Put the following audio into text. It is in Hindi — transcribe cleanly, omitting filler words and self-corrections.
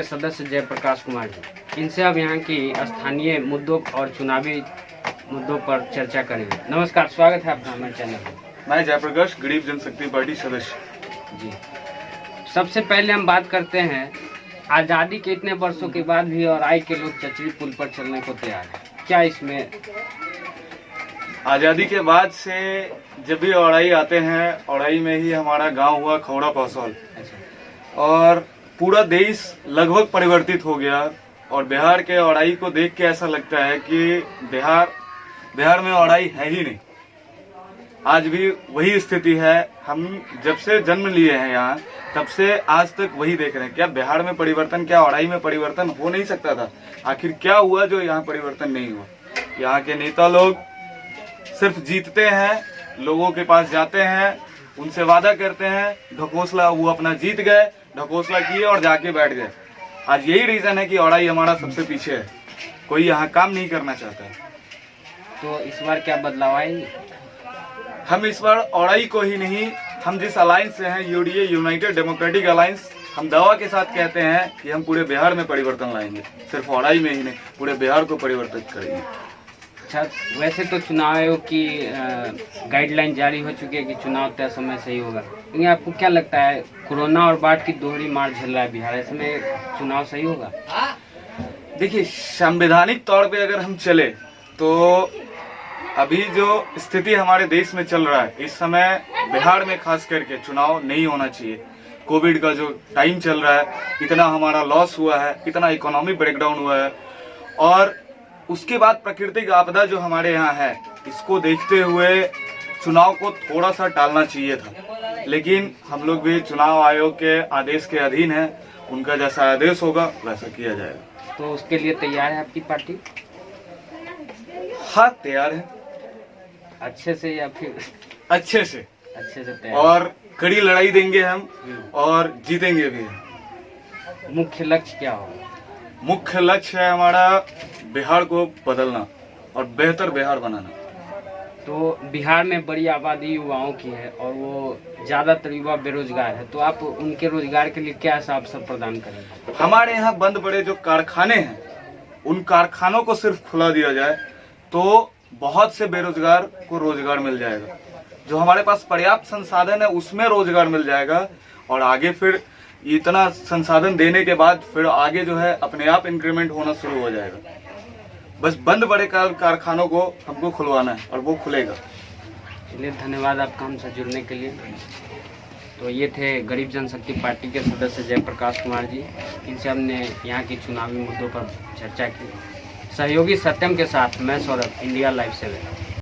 सदस्य जयप्रकाश कुमार जी, इनसे अब यहाँ की स्थानीय मुद्दों और चुनावी मुद्दों पर चर्चा करेंगे। नमस्कार, स्वागत है आपका हमारे चैनल में। मैं जयप्रकाश, गरीब जनशक्ति पार्टी सदस्य जी, सबसे पहले हम बात करते हैं आज़ादी के इतने वर्षों के बाद भी और आई के लोग चचरी पुल पर चलने को तैयार है, क्या इसमें? आज़ादी के बाद से जब भी औड़ाई आते हैं, औड़ाई में ही हमारा गांव हुआ खौड़ा पौसौल, और पूरा देश लगभग परिवर्तित हो गया। और बिहार के औड़ाई को देख के ऐसा लगता है कि बिहार में औड़ाई है ही नहीं। आज भी वही स्थिति है। हम जब से जन्म लिए हैं यहाँ, तब से आज तक वही देख रहे हैं। क्या बिहार में परिवर्तन, क्या औड़ाई में परिवर्तन हो नहीं सकता था? आखिर क्या हुआ जो यहाँ परिवर्तन नहीं हुआ? यहाँ के नेता लोग सिर्फ जीतते हैं, लोगों के पास जाते हैं, उनसे वादा करते हैं, ढकोसला, वो अपना जीत गए, ढकोसला किए और जाके बैठ गए। आज यही रीजन है कि औड़ाई हमारा सबसे पीछे है। कोई यहाँ काम नहीं करना चाहता है। तो इस बार क्या बदलाव आएंगे? हम इस बार औड़ाई को ही नहीं, हम जिस अलायंस से हैं, यूडीए यूनाइटेड डेमोक्रेटिक अलायंस, हम दावा के साथ कहते हैं कि हम पूरे बिहार में परिवर्तन लाएंगे। सिर्फ औड़ाई में ही नहीं, पूरे बिहार को परिवर्तित करेंगे। अच्छा, वैसे तो चुनाव आयोग की गाइडलाइन जारी हो चुकी है कि चुनाव तय समय से ही होगा, लेकिन आपको क्या लगता है कोरोना और बाढ़ की दोहरी मार झेल रहा है बिहार, ऐसे में चुनाव सही होगा? देखिए, संवैधानिक तौर पे अगर हम चले तो अभी जो स्थिति हमारे देश में चल रहा है, इस समय बिहार में खास करके चुनाव नहीं होना चाहिए। कोविड का जो टाइम चल रहा है, इतना हमारा लॉस हुआ है, इतना इकोनॉमिक ब्रेकडाउन हुआ है, और उसके बाद प्राकृतिक आपदा जो हमारे यहाँ है, इसको देखते हुए चुनाव को थोड़ा सा टालना चाहिए था। लेकिन हम लोग भी चुनाव आयोग के आदेश के अधीन हैं, उनका जैसा आदेश होगा वैसा किया जाएगा। तो उसके लिए तैयार है आपकी पार्टी? हाँ, तैयार है। अच्छे से या फिर? अच्छे से तैयार। और कड़ी लड़ाई देंगे हम, और जीतेंगे भी। मुख्य लक्ष्य क्या होगा? मुख्य लक्ष्य है हमारा बिहार को बदलना और बेहतर बिहार बनाना। तो बिहार में बड़ी आबादी युवाओं की है और वो ज्यादातर युवा बेरोजगार है, तो आप उनके रोजगार के लिए क्या ऐसा अवसर प्रदान करेंगे? हमारे यहाँ बंद पड़े जो कारखाने हैं, उन कारखानों को सिर्फ खुला दिया जाए तो बहुत से बेरोजगार को रोजगार मिल जाएगा। जो हमारे पास पर्याप्त संसाधन है उसमें रोजगार मिल जाएगा, और आगे फिर इतना संसाधन देने के बाद फिर आगे जो है अपने आप इंक्रीमेंट होना शुरू हो जाएगा। बस बंद पड़े कारखानों को हमको खुलवाना है, और वो खुलेगा। चलिए, धन्यवाद आपका हमसे जुड़ने के लिए। तो ये थे गरीब जनशक्ति पार्टी के सदस्य जयप्रकाश कुमार जी, इनसे हमने यहाँ की चुनावी मुद्दों पर चर्चा की। सहयोगी सत्यम के साथ मैं सौरभ, इंडिया लाइव 7।